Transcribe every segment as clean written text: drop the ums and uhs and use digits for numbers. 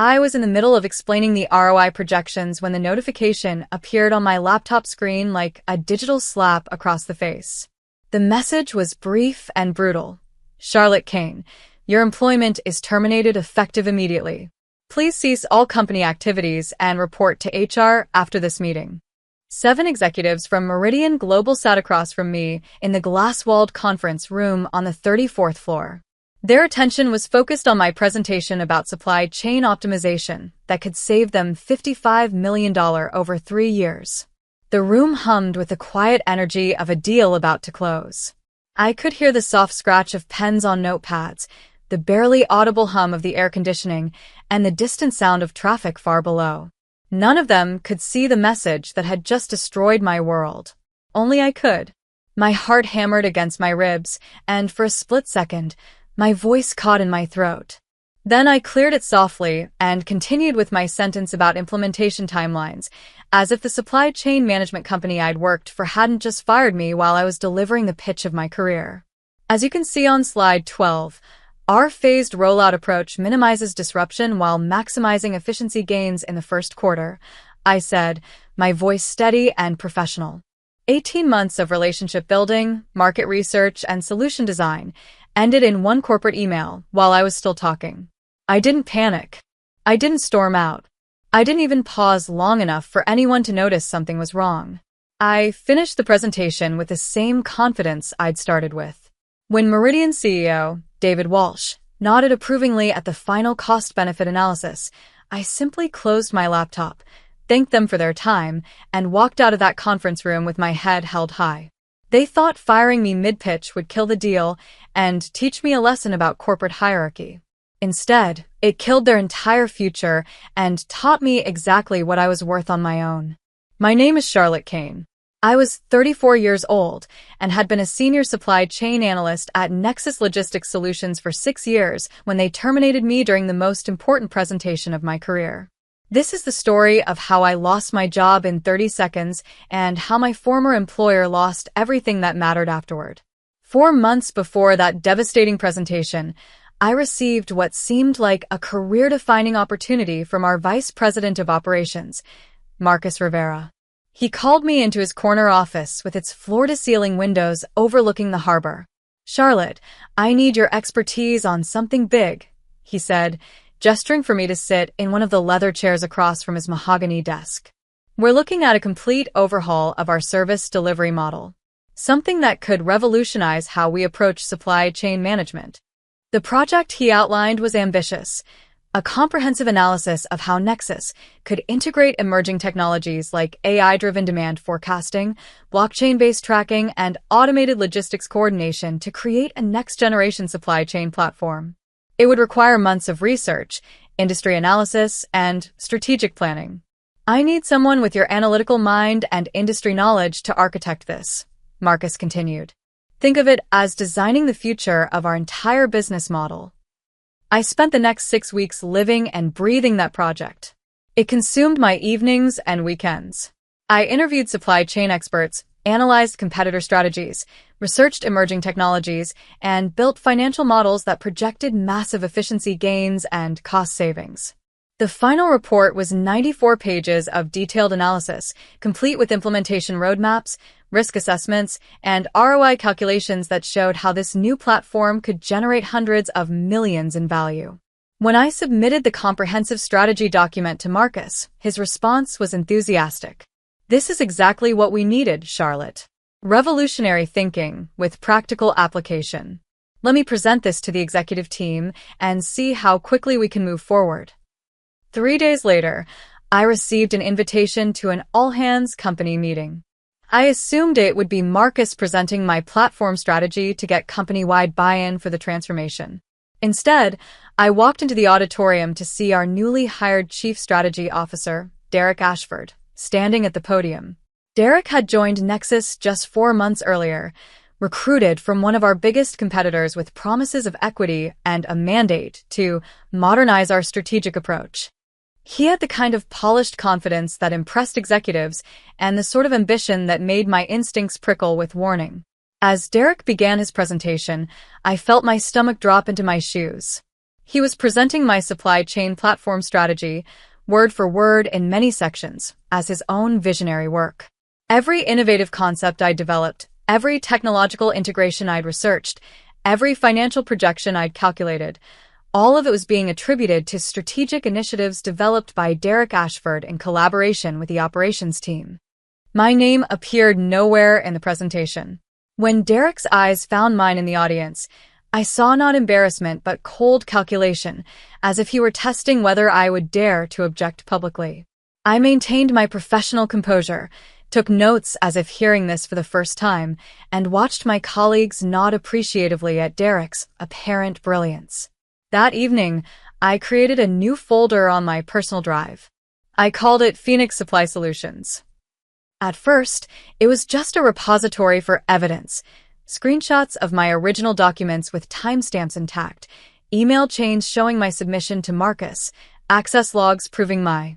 I was in the middle of explaining the ROI projections when the notification appeared on my laptop screen like a digital slap across the face. The message was brief and brutal. Charlotte Kane, your employment is terminated effective immediately. Please cease all company activities and report to HR after this meeting. 7 executives from Meridian Global sat across from me in the glass-walled conference room on the 34th floor. Their attention was focused on my presentation about supply chain optimization that could save them $55 million over 3 years. The room hummed with the quiet energy of a deal about to close. I could hear the soft scratch of pens on notepads, the barely audible hum of the air conditioning, and the distant sound of traffic far below. None of them could see the message that had just destroyed my world. Only I could. My heart hammered against my ribs, and for a split second, my voice caught in my throat. Then I cleared it softly and continued with my sentence about implementation timelines, as if the supply chain management company I'd worked for hadn't just fired me while I was delivering the pitch of my career. As you can see on slide 12, our phased rollout approach minimizes disruption while maximizing efficiency gains in the first quarter, I said, my voice steady and professional. 18 months of relationship building, market research, and solution design ended in one corporate email while I was still talking. I didn't panic. I didn't storm out. I didn't even pause long enough for anyone to notice something was wrong. I finished the presentation with the same confidence I'd started with. When Meridian CEO, David Walsh, nodded approvingly at the final cost-benefit analysis, I simply closed my laptop, thanked them for their time, and walked out of that conference room with my head held high. They thought firing me mid-pitch would kill the deal and teach me a lesson about corporate hierarchy. Instead, it killed their entire future and taught me exactly what I was worth on my own. My name is Charlotte Kane. I was 34 years old and had been a senior supply chain analyst at Nexus Logistics Solutions for 6 years when they terminated me during the most important presentation of my career. This is the story of how I lost my job in 30 seconds and how my former employer lost everything that mattered afterward. 4 months before that devastating presentation, I received what seemed like a career-defining opportunity from our Vice President of Operations, Marcus Rivera. He called me into his corner office with its floor-to-ceiling windows overlooking the harbor. "Charlotte, I need your expertise on something big," he said, gesturing for me to sit in one of the leather chairs across from his mahogany desk. "We're looking at a complete overhaul of our service delivery model, something that could revolutionize how we approach supply chain management." The project he outlined was ambitious, a comprehensive analysis of how Nexus could integrate emerging technologies like AI-driven demand forecasting, blockchain-based tracking, and automated logistics coordination to create a next-generation supply chain platform. It would require months of research, industry analysis, and strategic planning. "I need someone with your analytical mind and industry knowledge to architect this," Marcus continued. "Think of it as designing the future of our entire business model." I spent the next 6 weeks living and breathing that project. It consumed my evenings and weekends. I interviewed supply chain experts, analyzed competitor strategies, researched emerging technologies, and built financial models that projected massive efficiency gains and cost savings. The final report was 94 pages of detailed analysis, complete with implementation roadmaps, risk assessments, and ROI calculations that showed how this new platform could generate hundreds of millions in value. When I submitted the comprehensive strategy document to Marcus, his response was enthusiastic. "This is exactly what we needed, Charlotte. Revolutionary thinking with practical application. Let me present this to the executive team and see how quickly we can move forward." 3 days later, I received an invitation to an all-hands company meeting. I assumed it would be Marcus presenting my platform strategy to get company-wide buy-in for the transformation. Instead, I walked into the auditorium to see our newly hired Chief Strategy Officer, Derek Ashford, standing at the podium. Derek had joined Nexus just 4 months earlier, recruited from one of our biggest competitors with promises of equity and a mandate to modernize our strategic approach. He had the kind of polished confidence that impressed executives and the sort of ambition that made my instincts prickle with warning. As Derek began his presentation, I felt my stomach drop into my shoes. He was presenting my supply chain platform strategy, word for word in many sections, as his own visionary work. Every innovative concept I'd developed, every technological integration I'd researched, every financial projection I'd calculated, all of it was being attributed to strategic initiatives developed by Derek Ashford in collaboration with the operations team. My name appeared nowhere in the presentation. When Derek's eyes found mine in the audience, I saw not embarrassment but cold calculation, as if he were testing whether I would dare to object publicly. I maintained my professional composure, took notes as if hearing this for the first time, and watched my colleagues nod appreciatively at Derek's apparent brilliance. That evening, I created a new folder on my personal drive. I called it Phoenix Supply Solutions. At first, it was just a repository for evidence, screenshots of my original documents with timestamps intact, email chains showing my submission to Marcus, access logs proving my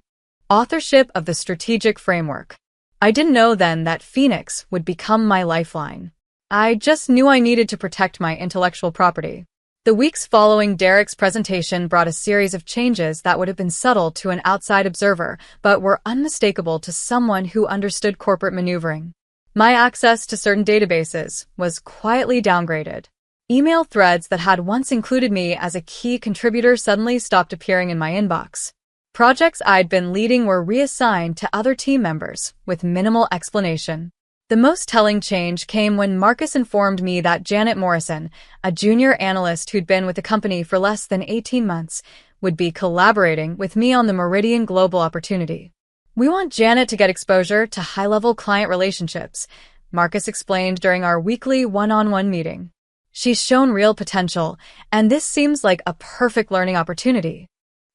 authorship of the strategic framework. I didn't know then that Phoenix would become my lifeline. I just knew I needed to protect my intellectual property. The weeks following Derek's presentation brought a series of changes that would have been subtle to an outside observer, but were unmistakable to someone who understood corporate maneuvering. My access to certain databases was quietly downgraded. Email threads that had once included me as a key contributor suddenly stopped appearing in my inbox. Projects I'd been leading were reassigned to other team members, with minimal explanation. The most telling change came when Marcus informed me that Janet Morrison, a junior analyst who'd been with the company for less than 18 months, would be collaborating with me on the Meridian Global opportunity. "We want Janet to get exposure to high-level client relationships," Marcus explained during our weekly one-on-one meeting. "She's shown real potential, and this seems like a perfect learning opportunity."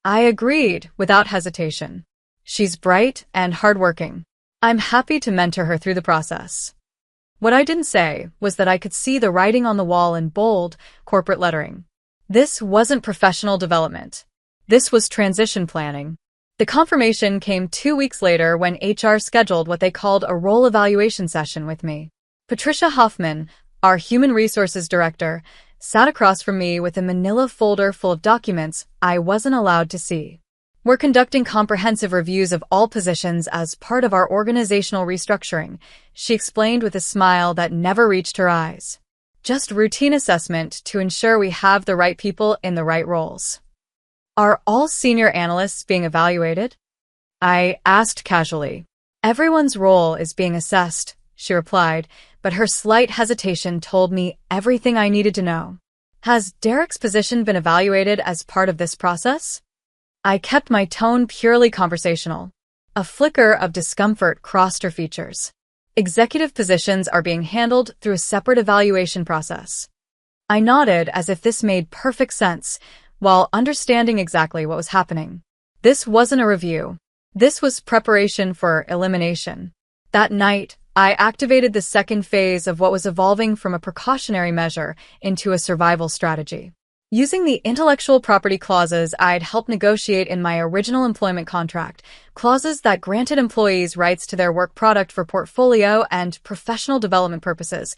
I agreed without hesitation. "She's bright and hardworking. I'm happy to mentor her through the process." What I didn't say was that I could see the writing on the wall in bold, corporate lettering. This wasn't professional development. This was transition planning. The confirmation came 2 weeks later when HR scheduled what they called a role evaluation session with me. Patricia Hoffman, our human resources director, sat across from me with a manila folder full of documents I wasn't allowed to see. "We're conducting comprehensive reviews of all positions as part of our organizational restructuring," she explained with a smile that never reached her eyes. "Just routine assessment to ensure we have the right people in the right roles." "Are all senior analysts being evaluated?" I asked casually. "Everyone's role is being assessed," she replied, but her slight hesitation told me everything I needed to know. "Has Derek's position been evaluated as part of this process?" I kept my tone purely conversational. A flicker of discomfort crossed her features. "Executive positions are being handled through a separate evaluation process." I nodded as if this made perfect sense, while understanding exactly what was happening. This wasn't a review. This was preparation for elimination. That night, I activated the second phase of what was evolving from a precautionary measure into a survival strategy. Using the intellectual property clauses I'd helped negotiate in my original employment contract, clauses that granted employees rights to their work product for portfolio and professional development purposes,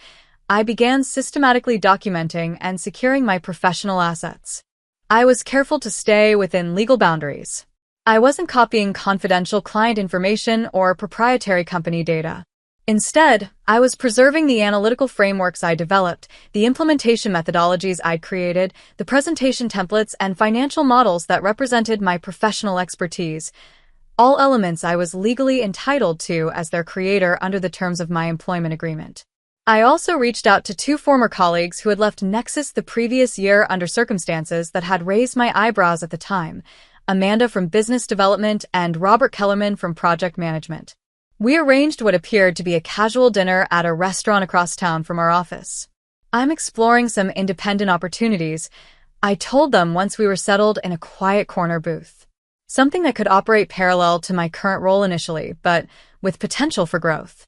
I began systematically documenting and securing my professional assets. I was careful to stay within legal boundaries. I wasn't copying confidential client information or proprietary company data. Instead, I was preserving the analytical frameworks I developed, the implementation methodologies I'd created, the presentation templates, and financial models that represented my professional expertise, all elements I was legally entitled to as their creator under the terms of my employment agreement. I also reached out to 2 former colleagues who had left Nexus the previous year under circumstances that had raised my eyebrows at the time, Amanda from business development and Robert Kellerman from project management. We arranged what appeared to be a casual dinner at a restaurant across town from our office. "I'm exploring some independent opportunities," I told them once we were settled in a quiet corner booth. "Something that could operate parallel to my current role initially, but with potential for growth."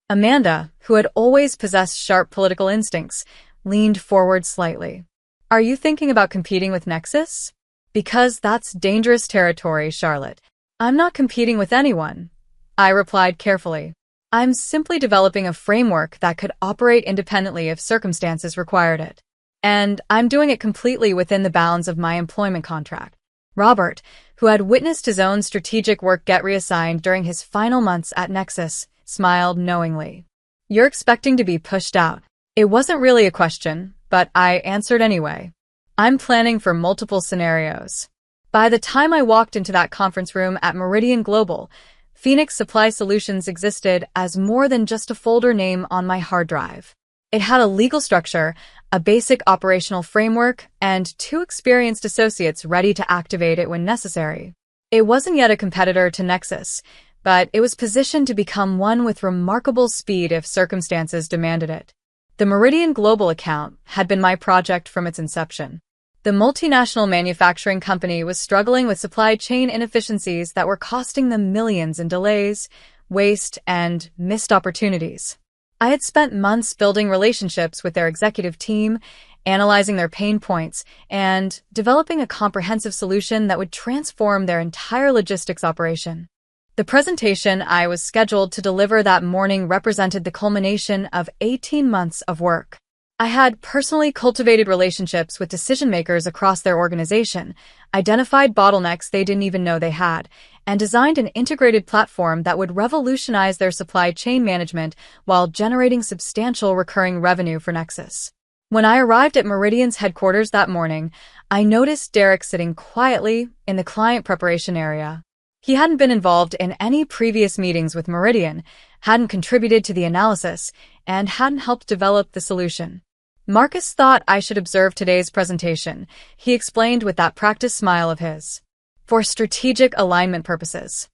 Amanda, who had always possessed sharp political instincts, leaned forward slightly. "Are you thinking about competing with Nexus?" "Because that's dangerous territory, Charlotte. I'm not competing with anyone," I replied carefully. "I'm simply developing a framework that could operate independently if circumstances required it." And I'm doing it completely within the bounds of my employment contract. Robert, who had witnessed his own strategic work get reassigned during his final months at Nexus, smiled knowingly. You're expecting to be pushed out. It wasn't really a question, but I answered anyway. I'm planning for multiple scenarios. By the time I walked into that conference room at Meridian Global, Phoenix Supply Solutions existed as more than just a folder name on my hard drive. It had a legal structure, a basic operational framework, and 2 experienced associates ready to activate it when necessary. It wasn't yet a competitor to Nexus, but it was positioned to become one with remarkable speed if circumstances demanded it. The Meridian Global account had been my project from its inception. The multinational manufacturing company was struggling with supply chain inefficiencies that were costing them millions in delays, waste, and missed opportunities. I had spent months building relationships with their executive team, analyzing their pain points, and developing a comprehensive solution that would transform their entire logistics operation. The presentation I was scheduled to deliver that morning represented the culmination of 18 months of work. I had personally cultivated relationships with decision-makers across their organization, identified bottlenecks they didn't even know they had, and designed an integrated platform that would revolutionize their supply chain management while generating substantial recurring revenue for Nexus. When I arrived at Meridian's headquarters that morning, I noticed Derek sitting quietly in the client preparation area. He hadn't been involved in any previous meetings with Meridian, hadn't contributed to the analysis, and hadn't helped develop the solution. Marcus thought I should observe today's presentation, he explained with that practiced smile of his. For strategic alignment purposes.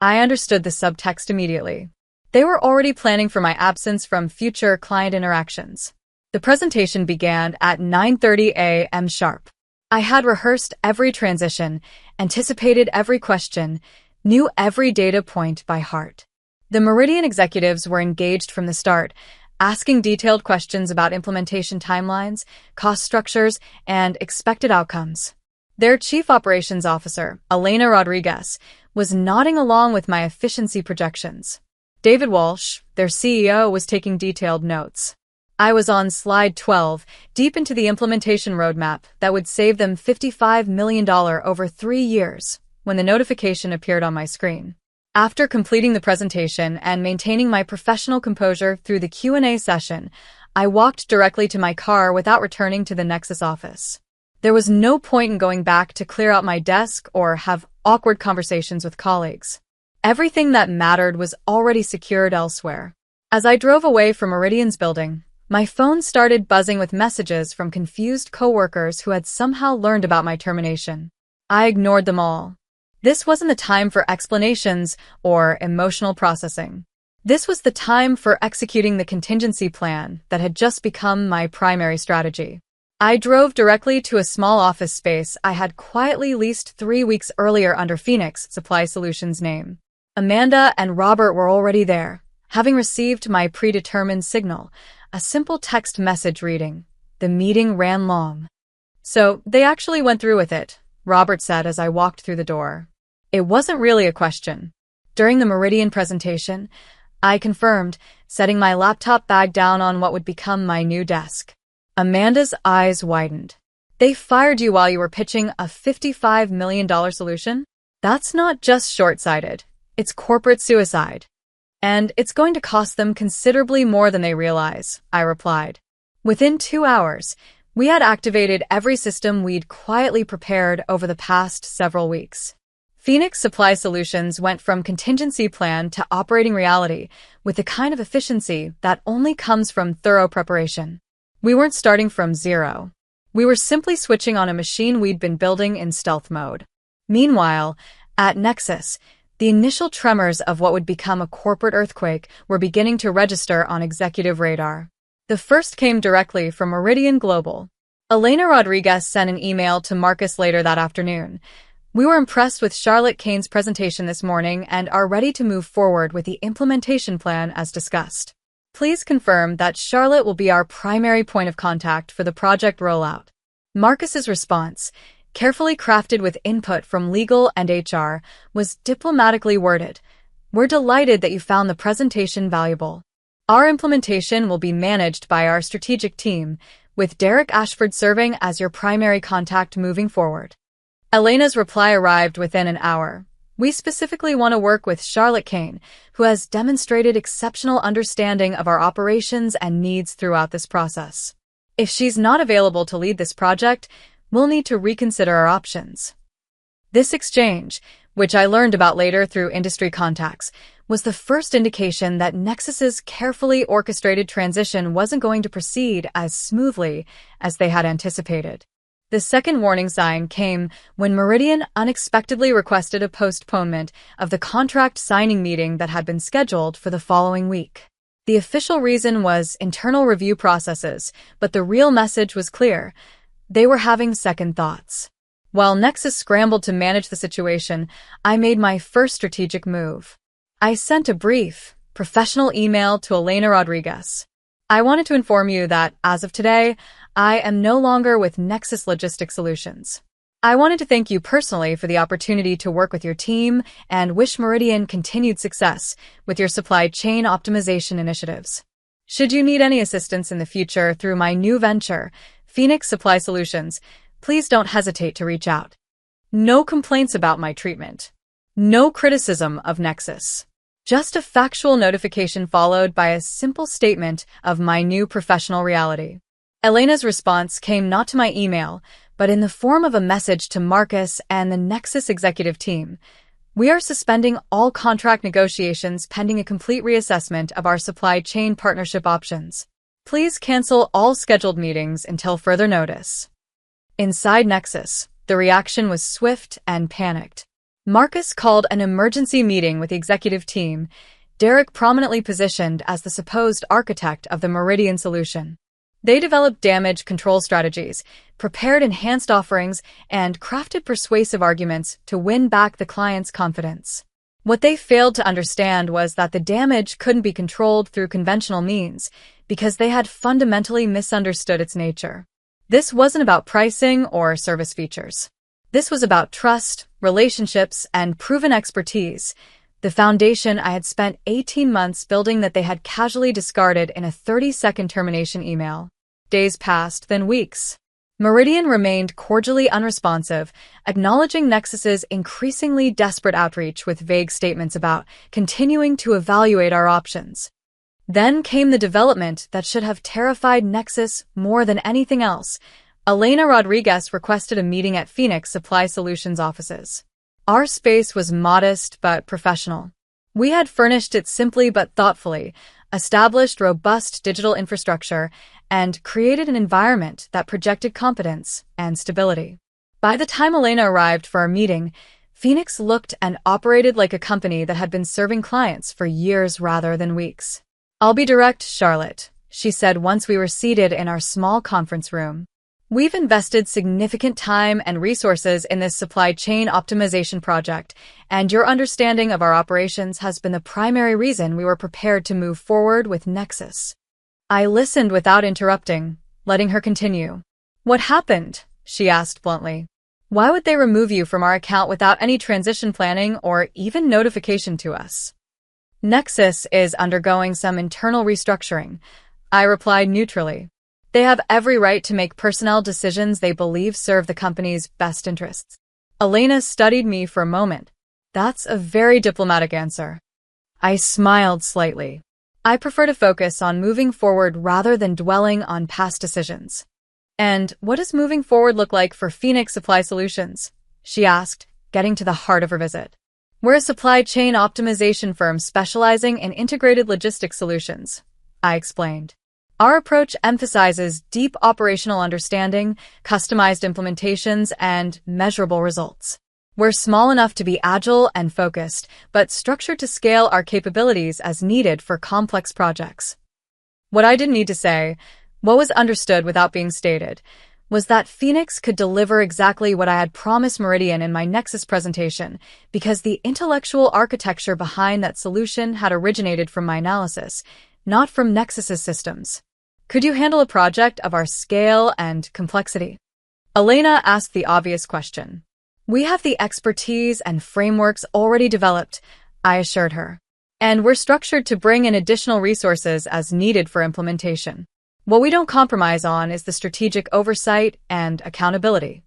I understood the subtext immediately. They were already planning for my absence from future client interactions. The presentation began at 9:30 a.m. sharp. I had rehearsed every transition, anticipated every question, knew every data point by heart. The Meridian executives were engaged from the start, asking detailed questions about implementation timelines, cost structures, and expected outcomes. Their chief operations officer, Elena Rodriguez, was nodding along with my efficiency projections. David Walsh, their CEO, was taking detailed notes. I was on slide 12, deep into the implementation roadmap that would save them $55 million over 3 years, when the notification appeared on my screen. After completing the presentation and maintaining my professional composure through the Q&A session, I walked directly to my car without returning to the Nexus office. There was no point in going back to clear out my desk or have awkward conversations with colleagues. Everything that mattered was already secured elsewhere. As I drove away from Meridian's building, my phone started buzzing with messages from confused coworkers who had somehow learned about my termination. I ignored them all. This wasn't the time for explanations or emotional processing. This was the time for executing the contingency plan that had just become my primary strategy. I drove directly to a small office space I had quietly leased 3 weeks earlier under Phoenix Supply Solutions' name. Amanda and Robert were already there, having received my predetermined signal, a simple text message reading, "The meeting ran long." So they actually went through with it, Robert said as I walked through the door. It wasn't really a question. During the Meridian presentation, I confirmed, setting my laptop bag down on what would become my new desk. Amanda's eyes widened. They fired you while you were pitching a $55 million solution? That's not just short-sighted. It's corporate suicide. And it's going to cost them considerably more than they realize, I replied. Within 2 hours, we had activated every system we'd quietly prepared over the past several weeks. Phoenix Supply Solutions went from contingency plan to operating reality with the kind of efficiency that only comes from thorough preparation. We weren't starting from zero. We were simply switching on a machine we'd been building in stealth mode. Meanwhile, at Nexus, the initial tremors of what would become a corporate earthquake were beginning to register on executive radar. The first came directly from Meridian Global. Elena Rodriguez sent an email to Marcus later that afternoon. We were impressed with Charlotte Kane's presentation this morning and are ready to move forward with the implementation plan as discussed. Please confirm that Charlotte will be our primary point of contact for the project rollout. Marcus's response, carefully crafted with input from legal and HR, was diplomatically worded. We're delighted that you found the presentation valuable. Our implementation will be managed by our strategic team, with Derek Ashford serving as your primary contact moving forward. Elena's reply arrived within an hour. We specifically want to work with Charlotte Kane, who has demonstrated exceptional understanding of our operations and needs throughout this process. If she's not available to lead this project, we'll need to reconsider our options. This exchange, which I learned about later through industry contacts, was the first indication that Nexus's carefully orchestrated transition wasn't going to proceed as smoothly as they had anticipated. The second warning sign came when Meridian unexpectedly requested a postponement of the contract signing meeting that had been scheduled for the following week. The official reason was internal review processes, but the real message was clear. They were having second thoughts. While Nexus scrambled to manage the situation, I made my first strategic move. I sent a brief, professional email to Elena Rodriguez. I wanted to inform you that, as of today, I am no longer with Nexus Logistics Solutions. I wanted to thank you personally for the opportunity to work with your team and wish Meridian continued success with your supply chain optimization initiatives. Should you need any assistance in the future through my new venture, Phoenix Supply Solutions, please don't hesitate to reach out. No complaints about my treatment. No criticism of Nexus. Just a factual notification followed by a simple statement of my new professional reality. Elena's response came not to my email, but in the form of a message to Marcus and the Nexus executive team. We are suspending all contract negotiations pending a complete reassessment of our supply chain partnership options. Please cancel all scheduled meetings until further notice. Inside Nexus, the reaction was swift and panicked. Marcus called an emergency meeting with the executive team, Derek prominently positioned as the supposed architect of the Meridian solution. They developed damage control strategies, prepared enhanced offerings, and crafted persuasive arguments to win back the client's confidence. What they failed to understand was that the damage couldn't be controlled through conventional means because they had fundamentally misunderstood its nature. This wasn't about pricing or service features. This was about trust, relationships, and proven expertise, the foundation I had spent 18 months building that they had casually discarded in a 30-second termination email. Days passed, then weeks. Meridian remained cordially unresponsive, acknowledging Nexus's increasingly desperate outreach with vague statements about continuing to evaluate our options. Then came the development that should have terrified Nexus more than anything else. Elena Rodriguez requested a meeting at Phoenix Supply Solutions offices. Our space was modest but professional. We had furnished it simply but thoughtfully, established robust digital infrastructure, and created an environment that projected competence and stability. By the time Elena arrived for our meeting, Phoenix looked and operated like a company that had been serving clients for years rather than weeks. "I'll be direct, Charlotte," she said once we were seated in our small conference room. "We've invested significant time and resources in this supply chain optimization project, and your understanding of our operations has been the primary reason we were prepared to move forward with Nexus." I listened without interrupting, letting her continue. "What happened?" she asked bluntly. "Why would they remove you from our account without any transition planning or even notification to us?" "Nexus is undergoing some internal restructuring," I replied neutrally. "They have every right to make personnel decisions they believe serve the company's best interests." Elena studied me for a moment. "That's a very diplomatic answer." I smiled slightly. "I prefer to focus on moving forward rather than dwelling on past decisions." "And what does moving forward look like for Phoenix Supply Solutions?" she asked, getting to the heart of her visit. "We're a supply chain optimization firm specializing in integrated logistics solutions," I explained. "Our approach emphasizes deep operational understanding, customized implementations, and measurable results. We're small enough to be agile and focused, but structured to scale our capabilities as needed for complex projects." What I didn't need to say, what was understood without being stated, was that Phoenix could deliver exactly what I had promised Meridian in my Nexus presentation, because the intellectual architecture behind that solution had originated from my analysis, not from Nexus's systems. "Could you handle a project of our scale and complexity?" Elena asked the obvious question. "We have the expertise and frameworks already developed," I assured her. "And we're structured to bring in additional resources as needed for implementation." What we don't compromise on is the strategic oversight and accountability.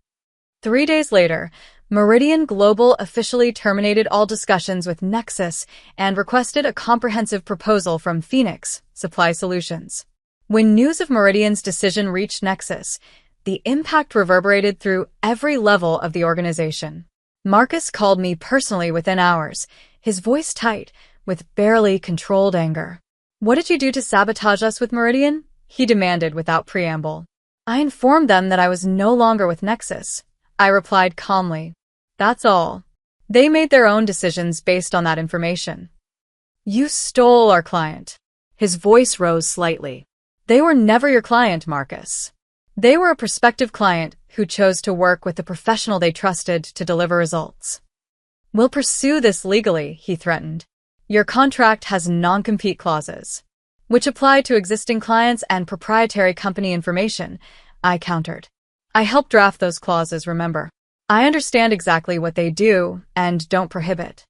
3 days later, Meridian Global officially terminated all discussions with Nexus and requested a comprehensive proposal from Phoenix Supply Solutions. When news of Meridian's decision reached Nexus, the impact reverberated through every level of the organization. Marcus called me personally within hours, his voice tight, with barely controlled anger. "What did you do to sabotage us with Meridian?" he demanded without preamble. "I informed them that I was no longer with Nexus," I replied calmly. "That's all. They made their own decisions based on that information." "You stole our client." His voice rose slightly. "They were never your client, Marcus. They were a prospective client who chose to work with the professional they trusted to deliver results." "We'll pursue this legally," he threatened. "Your contract has non-compete clauses, which apply to existing clients and proprietary company information," I countered. "I helped draft those clauses, remember. I understand exactly what they do and don't prohibit."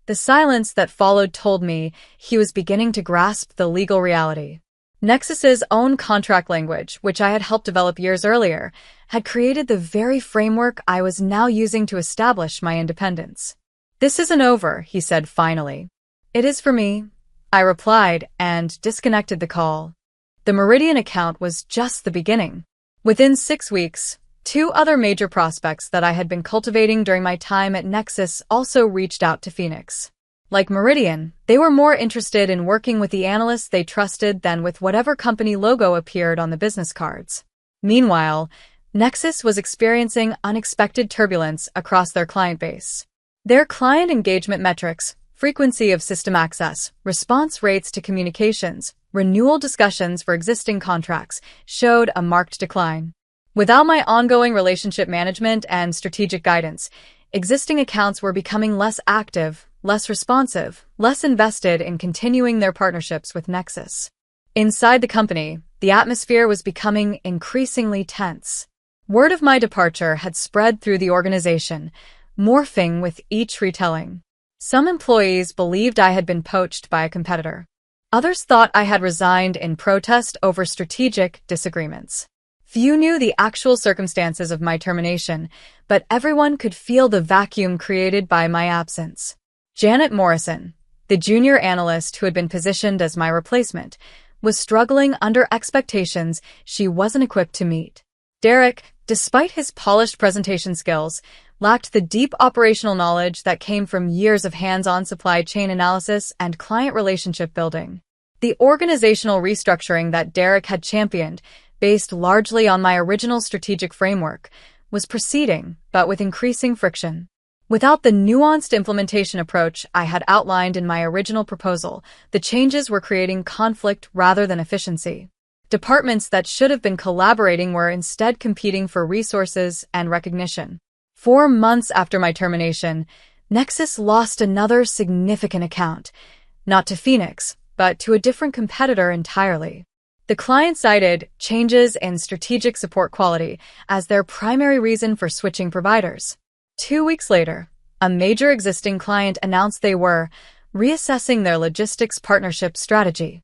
The silence that followed told me he was beginning to grasp the legal reality. Nexus's own contract language, which I had helped develop years earlier, had created the very framework I was now using to establish my independence. "This isn't over," he said finally. "It is for me," I replied and disconnected the call. The Meridian account was just the beginning. Within 6 weeks, 2 other major prospects that I had been cultivating during my time at Nexus also reached out to Phoenix. Like Meridian, they were more interested in working with the analysts they trusted than with whatever company logo appeared on the business cards. Meanwhile, Nexus was experiencing unexpected turbulence across their client base. Their client engagement metrics, frequency of system access, response rates to communications, renewal discussions for existing contracts, showed a marked decline. Without my ongoing relationship management and strategic guidance, existing accounts were becoming less active, less responsive, less invested in continuing their partnerships with Nexus. Inside the company, the atmosphere was becoming increasingly tense. Word of my departure had spread through the organization, morphing with each retelling. Some employees believed I had been poached by a competitor. Others thought I had resigned in protest over strategic disagreements. Few knew the actual circumstances of my termination, but everyone could feel the vacuum created by my absence. Janet Morrison, the junior analyst who had been positioned as my replacement, was struggling under expectations she wasn't equipped to meet. Derek, despite his polished presentation skills, lacked the deep operational knowledge that came from years of hands-on supply chain analysis and client relationship building. The organizational restructuring that Derek had championed, based largely on my original strategic framework, was proceeding, but with increasing friction. Without the nuanced implementation approach I had outlined in my original proposal, the changes were creating conflict rather than efficiency. Departments that should have been collaborating were instead competing for resources and recognition. 4 months after my termination, Nexus lost another significant account, not to Phoenix, but to a different competitor entirely. The client cited changes in strategic support quality as their primary reason for switching providers. 2 weeks later, a major existing client announced they were reassessing their logistics partnership strategy.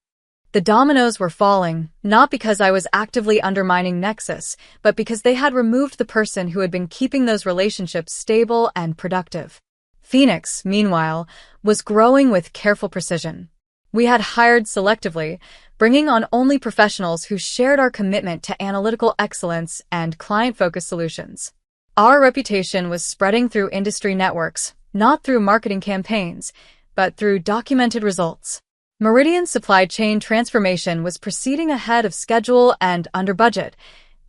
The dominoes were falling, not because I was actively undermining Nexus, but because they had removed the person who had been keeping those relationships stable and productive. Phoenix, meanwhile, was growing with careful precision. We had hired selectively, bringing on only professionals who shared our commitment to analytical excellence and client-focused solutions. Our reputation was spreading through industry networks, not through marketing campaigns, but through documented results. Meridian's supply chain transformation was proceeding ahead of schedule and under budget,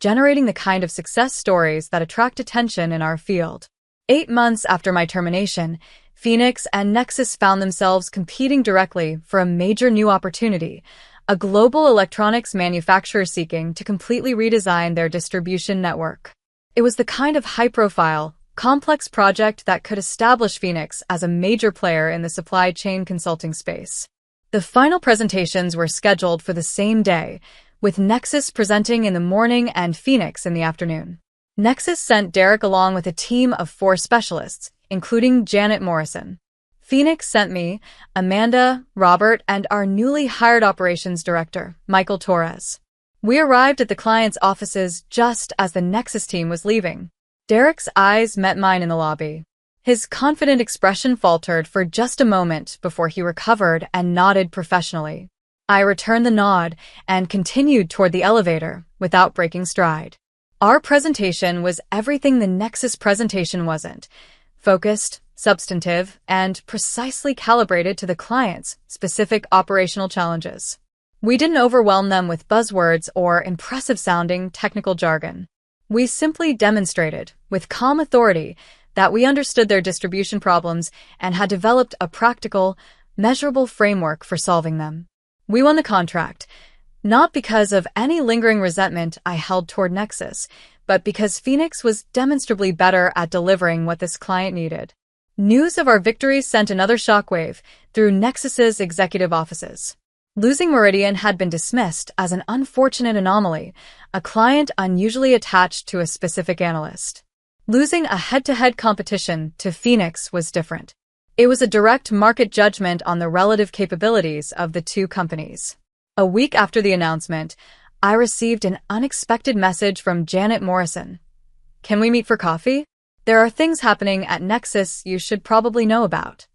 generating the kind of success stories that attract attention in our field. 8 months after my termination, Phoenix and Nexus found themselves competing directly for a major new opportunity, a global electronics manufacturer seeking to completely redesign their distribution network. It was the kind of high-profile, complex project that could establish Phoenix as a major player in the supply chain consulting space. The final presentations were scheduled for the same day, with Nexus presenting in the morning and Phoenix in the afternoon. Nexus sent Derek along with a team of 4 specialists, including Janet Morrison. Phoenix sent me, Amanda, Robert, and our newly hired operations director, Michael Torres. We arrived at the client's offices just as the Nexus team was leaving. Derek's eyes met mine in the lobby. His confident expression faltered for just a moment before he recovered and nodded professionally. I returned the nod and continued toward the elevator without breaking stride. Our presentation was everything the Nexus presentation wasn't: focused, substantive, and precisely calibrated to the client's specific operational challenges. We didn't overwhelm them with buzzwords or impressive-sounding technical jargon. We simply demonstrated, with calm authority, that we understood their distribution problems and had developed a practical, measurable framework for solving them. We won the contract, not because of any lingering resentment I held toward Nexus, but because Phoenix was demonstrably better at delivering what this client needed. News of our victory sent another shockwave through Nexus's executive offices. Losing Meridian had been dismissed as an unfortunate anomaly, a client unusually attached to a specific analyst. Losing a head-to-head competition to Phoenix was different. It was a direct market judgment on the relative capabilities of the two companies. A week after the announcement, I received an unexpected message from Janet Morrison. "Can we meet for coffee? There are things happening at Nexus you should probably know about."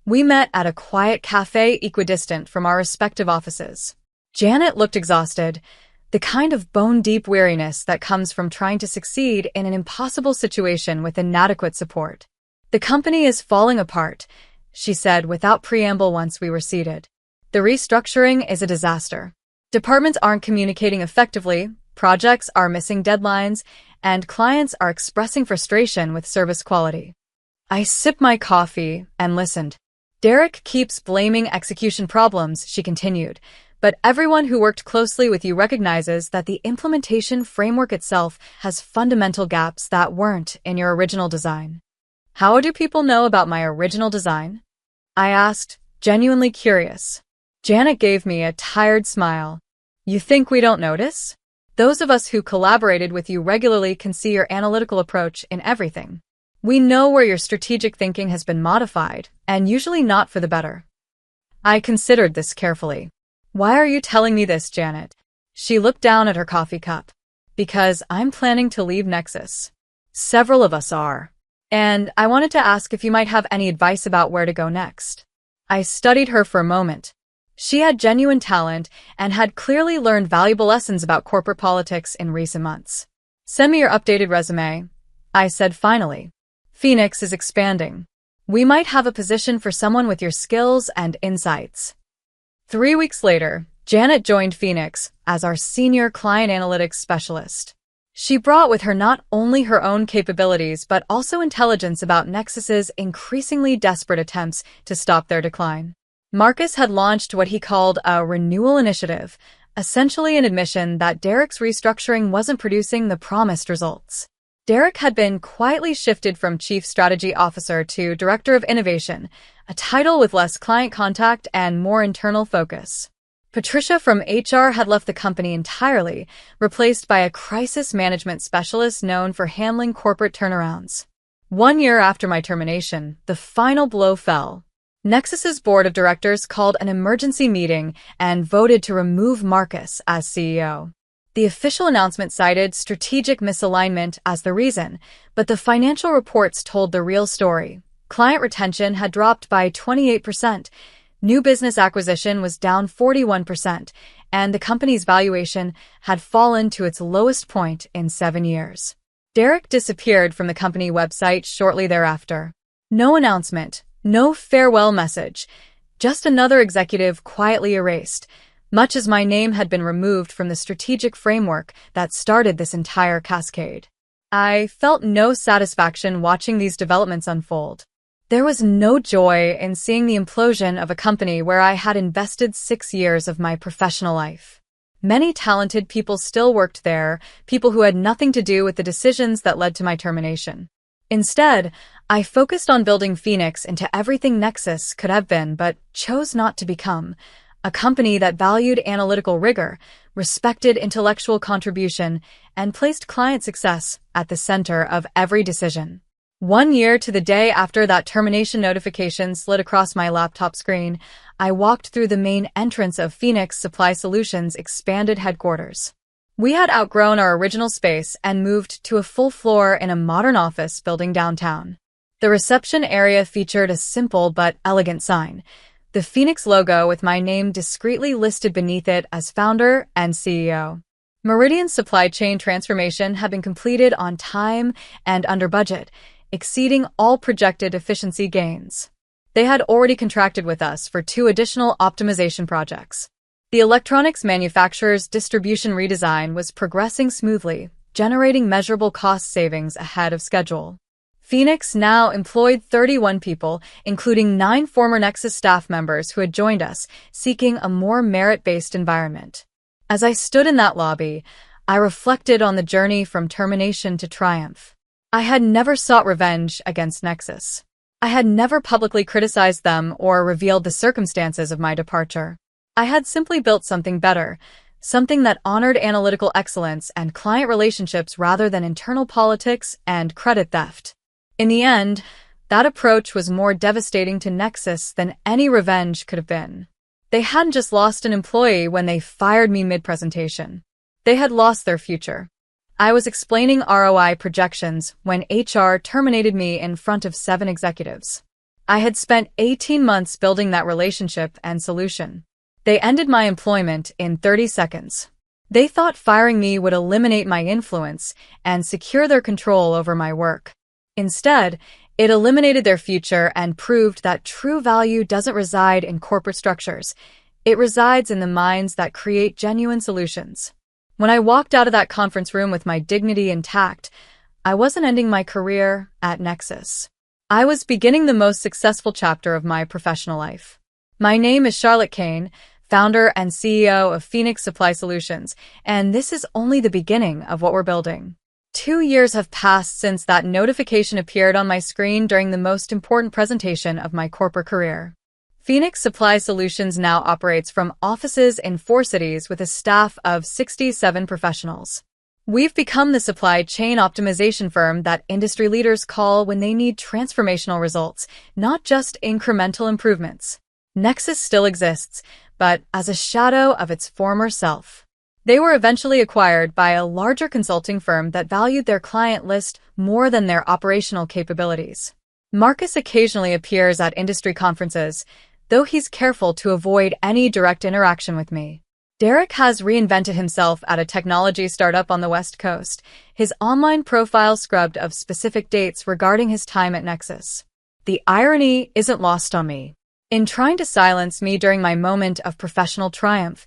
We met at a quiet cafe equidistant from our respective offices. Janet looked exhausted, the kind of bone-deep weariness that comes from trying to succeed in an impossible situation with inadequate support. "The company is falling apart," she said without preamble once we were seated. "The restructuring is a disaster. Departments aren't communicating effectively, projects are missing deadlines, and clients are expressing frustration with service quality." I sipped my coffee and listened. "Derek keeps blaming execution problems," she continued, "but everyone who worked closely with you recognizes that the implementation framework itself has fundamental gaps that weren't in your original design." "How do people know about my original design?" I asked, genuinely curious. Janet gave me a tired smile. "You think we don't notice? Those of us who collaborated with you regularly can see your analytical approach in everything. We know where your strategic thinking has been modified, and usually not for the better." I considered this carefully. "Why are you telling me this, Janet?" She looked down at her coffee cup. "Because I'm planning to leave Nexus. Several of us are. And I wanted to ask if you might have any advice about where to go next." I studied her for a moment. She had genuine talent and had clearly learned valuable lessons about corporate politics in recent months. "Send me your updated resume," I said finally. "Phoenix is expanding. We might have a position for someone with your skills and insights." 3 weeks later, Janet joined Phoenix as our senior client analytics specialist. She brought with her not only her own capabilities but also intelligence about Nexus's increasingly desperate attempts to stop their decline. Marcus had launched what he called a renewal initiative, essentially an admission that Derek's restructuring wasn't producing the promised results. Derek had been quietly shifted from Chief Strategy Officer to Director of Innovation, a title with less client contact and more internal focus. Patricia from HR had left the company entirely, replaced by a crisis management specialist known for handling corporate turnarounds. 1 year after my termination, the final blow fell. Nexus's board of directors called an emergency meeting and voted to remove Marcus as CEO. The official announcement cited strategic misalignment as the reason, but the financial reports told the real story. Client retention had dropped by 28%, new business acquisition was down 41%, and the company's valuation had fallen to its lowest point in 7 years. Derek disappeared from the company website shortly thereafter. No announcement, no farewell message, just another executive quietly erased, much as my name had been removed from the strategic framework that started this entire cascade. I felt no satisfaction watching these developments unfold. There was no joy in seeing the implosion of a company where I had invested 6 years of my professional life. Many talented people still worked there, people who had nothing to do with the decisions that led to my termination. Instead, I focused on building Phoenix into everything Nexus could have been but chose not to become: a company that valued analytical rigor, respected intellectual contribution, and placed client success at the center of every decision. 1 year to the day after that termination notification slid across my laptop screen, I walked through the main entrance of Phoenix Supply Solutions' expanded headquarters. We had outgrown our original space and moved to a full floor in a modern office building downtown. The reception area featured a simple but elegant sign, the Phoenix logo with my name discreetly listed beneath it as founder and CEO. Meridian's supply chain transformation had been completed on time and under budget, exceeding all projected efficiency gains. They had already contracted with us for 2 additional optimization projects. The electronics manufacturer's distribution redesign was progressing smoothly, generating measurable cost savings ahead of schedule. Phoenix now employed 31 people, including 9 former Nexus staff members who had joined us, seeking a more merit-based environment. As I stood in that lobby, I reflected on the journey from termination to triumph. I had never sought revenge against Nexus. I had never publicly criticized them or revealed the circumstances of my departure. I had simply built something better, something that honored analytical excellence and client relationships rather than internal politics and credit theft. In the end, that approach was more devastating to Nexus than any revenge could have been. They hadn't just lost an employee when they fired me mid-presentation. They had lost their future. I was explaining ROI projections when HR terminated me in front of 7 executives. I had spent 18 months building that relationship and solution. They ended my employment in 30 seconds. They thought firing me would eliminate my influence and secure their control over my work. Instead, it eliminated their future and proved that true value doesn't reside in corporate structures. It resides in the minds that create genuine solutions. When I walked out of that conference room with my dignity intact, I wasn't ending my career at Nexus. I was beginning the most successful chapter of my professional life. My name is Charlotte Kane, founder and CEO of Phoenix Supply Solutions, and this is only the beginning of what we're building. 2 years have passed since that notification appeared on my screen during the most important presentation of my corporate career. Phoenix Supply Solutions now operates from offices in 4 cities with a staff of 67 professionals. We've become the supply chain optimization firm that industry leaders call when they need transformational results, not just incremental improvements. Nexus still exists, but as a shadow of its former self. They were eventually acquired by a larger consulting firm that valued their client list more than their operational capabilities. Marcus occasionally appears at industry conferences, though he's careful to avoid any direct interaction with me. Derek has reinvented himself at a technology startup on the West Coast, his online profile scrubbed of specific dates regarding his time at Nexus. The irony isn't lost on me. In trying to silence me during my moment of professional triumph,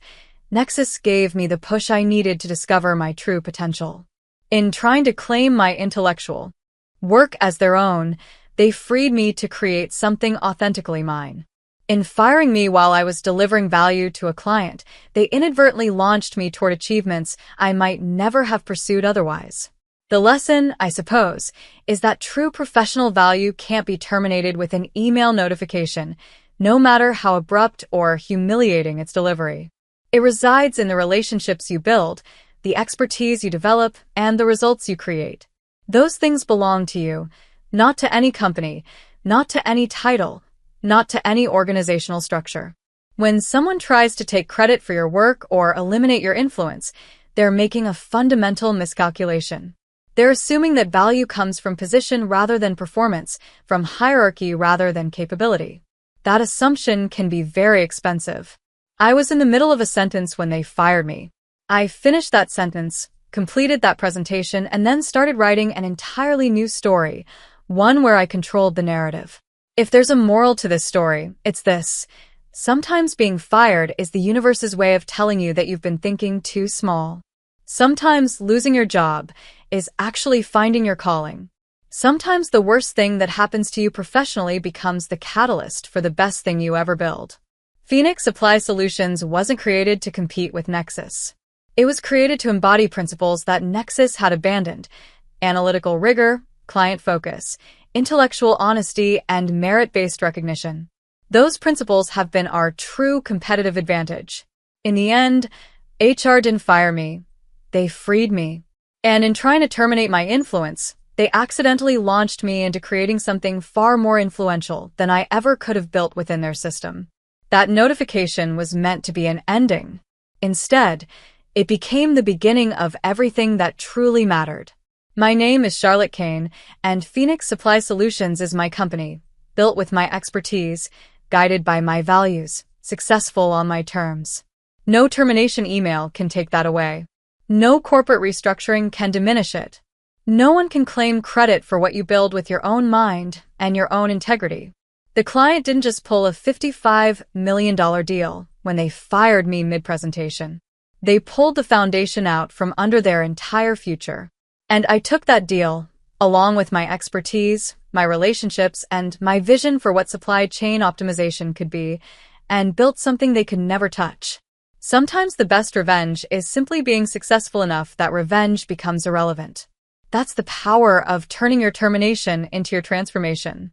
Nexus gave me the push I needed to discover my true potential. In trying to claim my intellectual work as their own, they freed me to create something authentically mine. In firing me while I was delivering value to a client, they inadvertently launched me toward achievements I might never have pursued otherwise. The lesson, I suppose, is that true professional value can't be terminated with an email notification, no matter how abrupt or humiliating its delivery. It resides in the relationships you build, the expertise you develop, and the results you create. Those things belong to you, not to any company, not to any title, not to any organizational structure. When someone tries to take credit for your work or eliminate your influence, they're making a fundamental miscalculation. They're assuming that value comes from position rather than performance, from hierarchy rather than capability. That assumption can be very expensive. I was in the middle of a sentence when they fired me. I finished that sentence, completed that presentation, and then started writing an entirely new story, one where I controlled the narrative. If there's a moral to this story, it's this. Sometimes being fired is the universe's way of telling you that you've been thinking too small. Sometimes losing your job is actually finding your calling. Sometimes the worst thing that happens to you professionally becomes the catalyst for the best thing you ever build. Phoenix Supply Solutions wasn't created to compete with Nexus. It was created to embody principles that Nexus had abandoned: analytical rigor, client focus, intellectual honesty, and merit-based recognition. Those principles have been our true competitive advantage. In the end, HR didn't fire me. They freed me. And in trying to terminate my influence, they accidentally launched me into creating something far more influential than I ever could have built within their system. That notification was meant to be an ending. Instead, It became the beginning of everything that truly mattered. My name is Charlotte Kane, and Phoenix Supply Solutions is my company, built with my expertise, guided by my values, successful on my terms. No termination email can take that away. No corporate restructuring can diminish it. No one can claim credit for what you build with your own mind and your own integrity. The client didn't just pull a $55 million deal when they fired me mid-presentation. They pulled the foundation out from under their entire future. And I took that deal, along with my expertise, my relationships, and my vision for what supply chain optimization could be, and built something they could never touch. Sometimes the best revenge is simply being successful enough that revenge becomes irrelevant. That's the power of turning your termination into your transformation.